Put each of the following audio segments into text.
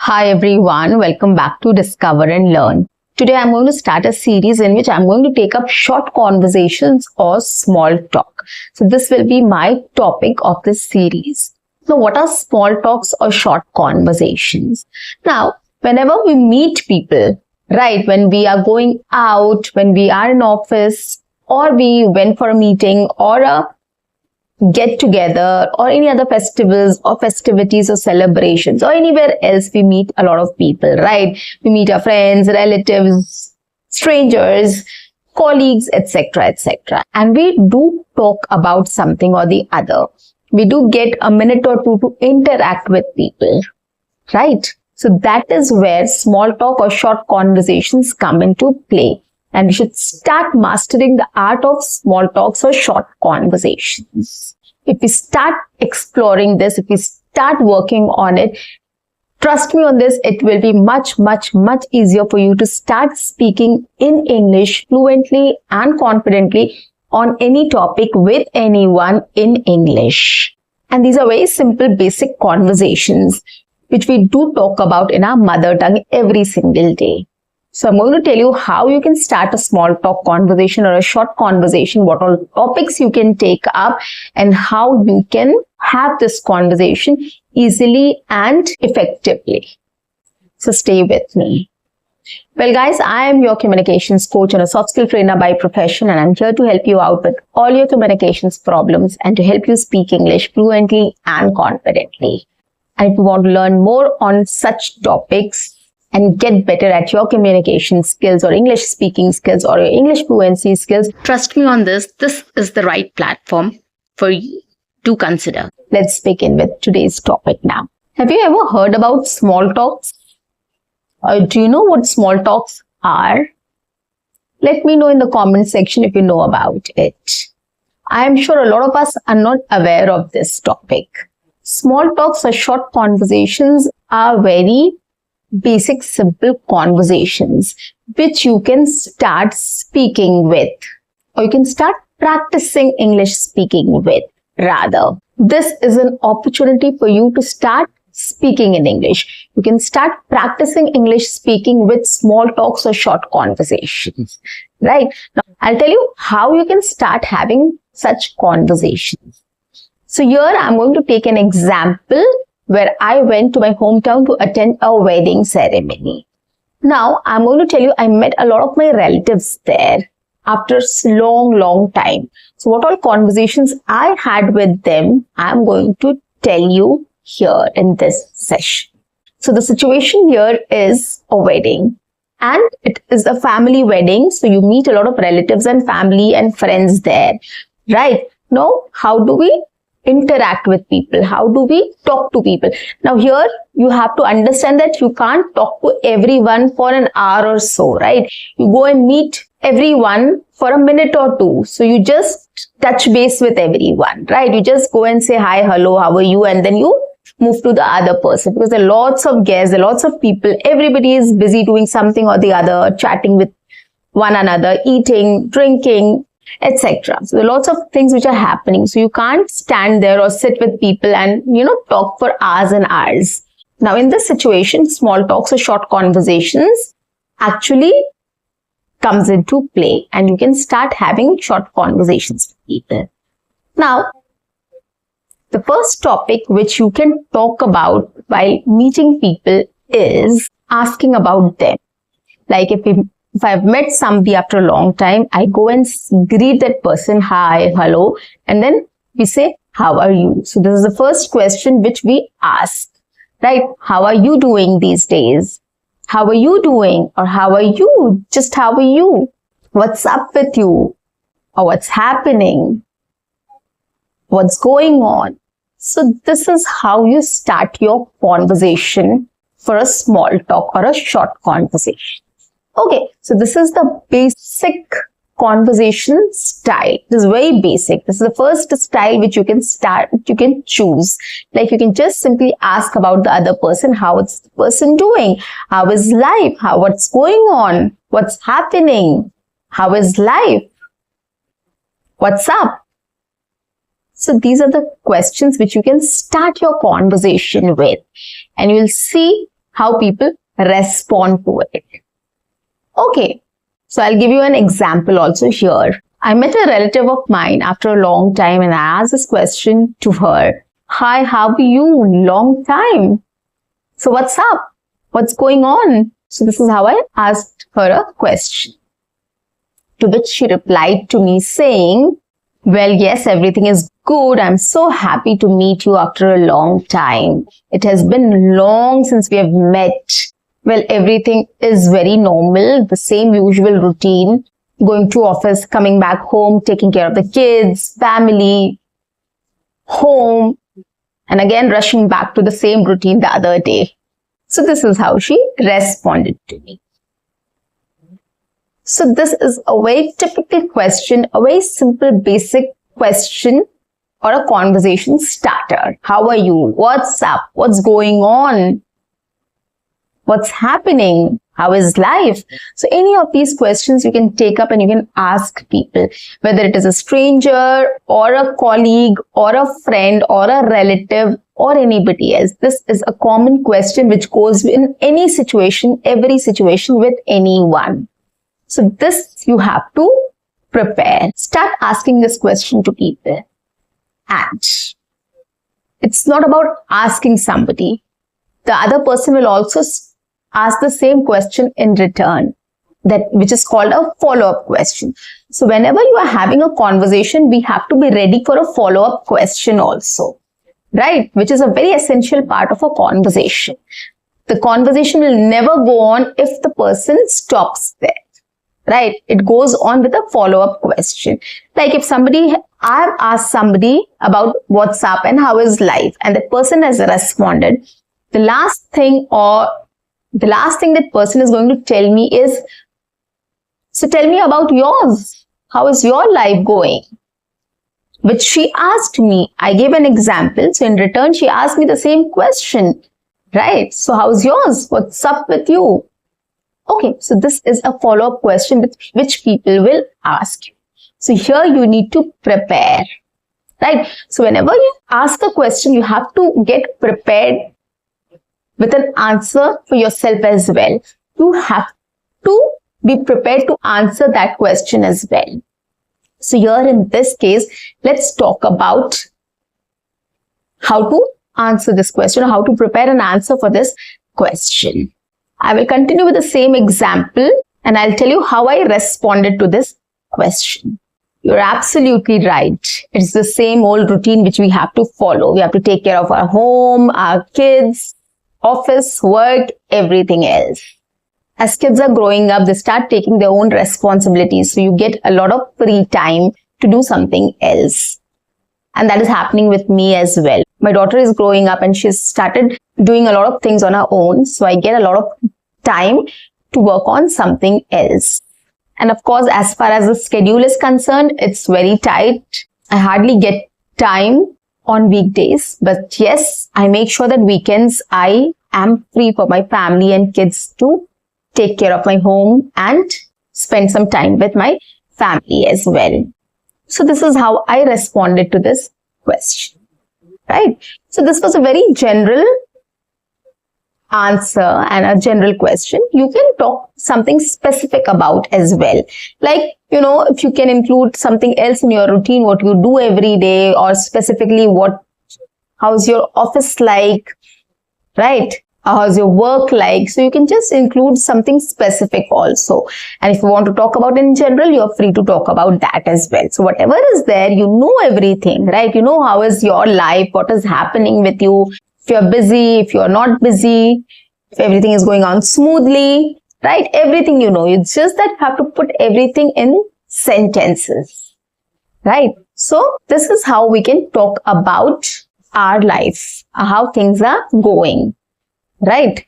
Hi everyone, welcome back to Discover and Learn. Today I'm going to start a series in which I'm going to take up short conversations or small talk. So this will be my topic of this series. Now, what are small talks or short conversations? Now, whenever we meet people, right, when we are going out, when we are in office, or we went for a meeting or a get together or any other festivals or festivities or celebrations or anywhere else, we meet a lot of people, right? We meet our friends, relatives, strangers, colleagues, etc., etc. And we do talk about something or the other. We do get a minute or two to interact with people, right? So that is where small talk or short conversations come into play. And we should start mastering the art of small talks or short conversations. If we start exploring this, if we start working on it, trust me on this, it will be much easier for you to start speaking in English fluently and confidently on any topic with anyone in English. And these are very simple, basic conversations which we do talk about in our mother tongue every single day. So I'm going to tell you how you can start a small talk conversation or a short conversation, what all topics you can take up, and how you can have this conversation easily and effectively. So stay with me. Well guys, I am your communications coach and a soft skill trainer by profession, and I'm here to help you out with all your communications problems and to help you speak English fluently and confidently. And if you want to learn more on such topics, and get better at your communication skills or English speaking skills or your English fluency skills, trust me on this, this is the right platform for you to consider. Let's begin with today's topic now. Have you ever heard about small talks? Or do you know what small talks are? Let me know in the comment section if you know about it. I am sure a lot of us are not aware of this topic. Small talks or short conversations are very basic, simple conversations which you can start speaking with, or you can start practicing English speaking with, rather. This is an opportunity for you to start speaking in English. You can start practicing English speaking with small talks or short conversations, right? Now, I'll tell you how you can start having such conversations. So here I'm going to take an example where I went to my hometown to attend a wedding ceremony. Now, I'm going to tell you, I met a lot of my relatives there after a long time. So what all conversations I had with them, I'm going to tell you here in this session. So the situation here is a wedding, and it is a family wedding. So you meet a lot of relatives and family and friends there, right? Now, how do we interact with people? How do we talk to people? Now here you have to understand that you can't talk to everyone for an hour or so, right? You go and meet everyone for a minute or two. So you just touch base with everyone, right? You just go and say hi, hello, how are you? And then you move to the other person, because there are lots of guests, there are lots of people. Everybody is busy doing something or the other, chatting with one another, eating, drinking, etc. So there are lots of things which are happening. So you can't stand there or sit with people and, talk for hours and hours. Now in this situation, small talks or short conversations actually comes into play, and you can start having short conversations with people. Now, the first topic which you can talk about while meeting people is asking about them. Like if I've met somebody after a long time, I go and greet that person, hi, hello, and then we say, how are you? So this is the first question which we ask, right? How are you doing these days? How are you doing? Or how are you? Just how are you? What's up with you? Or what's happening? What's going on? So this is how you start your conversation for a small talk or a short conversation. Okay, so this is the basic conversation style. This is very basic. This is the first style which you can start, you can choose. Like you can just simply ask about the other person, how is the person doing? How is life? What's going on? What's happening? How is life? What's up? So these are the questions which you can start your conversation with, and you will see how people respond to it. Okay, so I'll give you an example also here. I met a relative of mine after a long time and I asked this question to her. Hi, how are you? Long time. So what's up? What's going on? So this is how I asked her a question. To which she replied to me saying, well, yes, everything is good. I'm so happy to meet you after a long time. It has been long since we have met. Well, everything is very normal, the same usual routine, going to office, coming back home, taking care of the kids, family, home, and again rushing back to the same routine the other day. So this is how she responded to me. So this is a very typical question, a very simple basic question or a conversation starter. How are you? What's up? What's going on? What's happening? How is life? So any of these questions you can take up and you can ask people, whether it is a stranger or a colleague or a friend or a relative or anybody else. This is a common question which goes in any situation, every situation with anyone. So this you have to prepare. Start asking this question to people. And it's not about asking somebody. The other person will also ask the same question in return, which is called a follow-up question. So whenever you are having a conversation, we have to be ready for a follow-up question also, right? Which is a very essential part of a conversation. The conversation will never go on if the person stops there, right? It goes on with a follow-up question. Like if I've asked somebody about what's up and how is life, and the person has responded, the last thing that person is going to tell me is, so tell me about yours. How is your life going? Which she asked me. I gave an example. So in return, she asked me the same question, right? So how's yours? What's up with you? Okay, so this is a follow-up question which people will ask you. So here you need to prepare, right? So whenever you ask a question, you have to get prepared with an answer for yourself as well. You have to be prepared to answer that question as well. So here in this case, let's talk about how to answer this question, or how to prepare an answer for this question. I will continue with the same example and I'll tell you how I responded to this question. You're absolutely right. It's the same old routine which we have to follow. We have to take care of our home, our kids, office, work, everything else. As kids are growing up, they start taking their own responsibilities. So you get a lot of free time to do something else. And that is happening with me as well. My daughter is growing up and she's started doing a lot of things on her own. So I get a lot of time to work on something else. And of course, as far as the schedule is concerned, it's very tight. I hardly get time on weekdays, but yes, I make sure that weekends I am free for my family and kids to take care of my home and spend some time with my family as well. So this is how I responded to this question, right? So this was a very general answer and a general question. You can talk something specific about as well. Like, if you can include something else in your routine, what you do every day, or specifically how's your office like, right? How's your work like? So you can just include something specific also. And if you want to talk about in general, you're free to talk about that as well. So whatever is there, you know everything, right? You know how is your life, what is happening with you, if you're busy, if you're not busy, if everything is going on smoothly, right? Everything you know. It's just that you have to put everything in sentences, right? So this is how we can talk about our life, how things are going, right?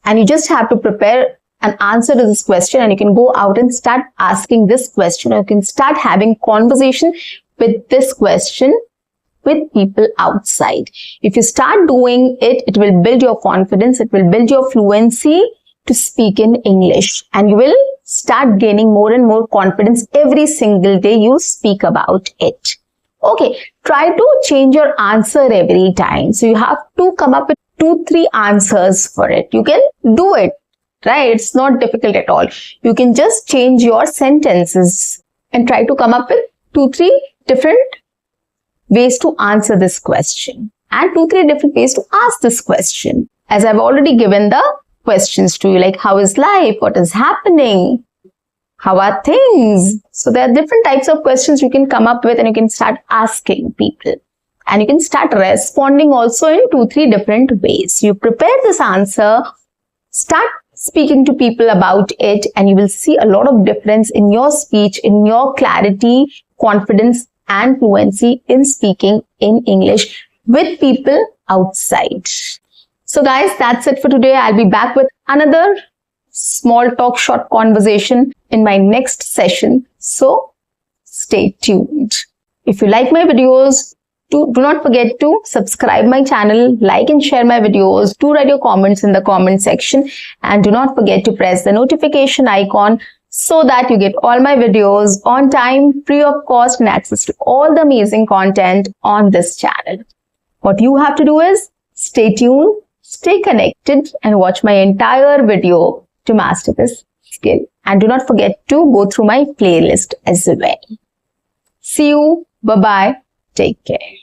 And you just have to prepare an answer to this question, and you can go out and start asking this question, or you can start having conversation with this question with people outside. If you start doing it, it will build your confidence, it will build your fluency to speak in English, and you will start gaining more and more confidence every single day you speak about it. Okay, try to change your answer every time. So you have to come up with 2-3 answers for it. You can do it, right? It's not difficult at all. You can just change your sentences and try to come up with 2-3 different ways to answer this question and 2-3 different ways to ask this question. As I've already given the questions to you, like how is life? What is happening? How are things? So there are different types of questions you can come up with, and you can start asking people. And you can start responding also in 2-3 different ways. You prepare this answer, start speaking to people about it, and you will see a lot of difference in your speech, in your clarity, confidence, and fluency in speaking in English with people outside. So guys, that's it for today. I'll be back with another small talk, short conversation in my next session. So stay tuned. If you like my videos, do not forget to subscribe my channel, like and share my videos. Do write your comments in the comment section, and do not forget to press the notification icon so that you get all my videos on time, free of cost, and access to all the amazing content on this channel. What you have to do is stay tuned, stay connected, and watch my entire video to master this skill. And do not forget to go through my playlist as well. See you. Bye-bye. Take care.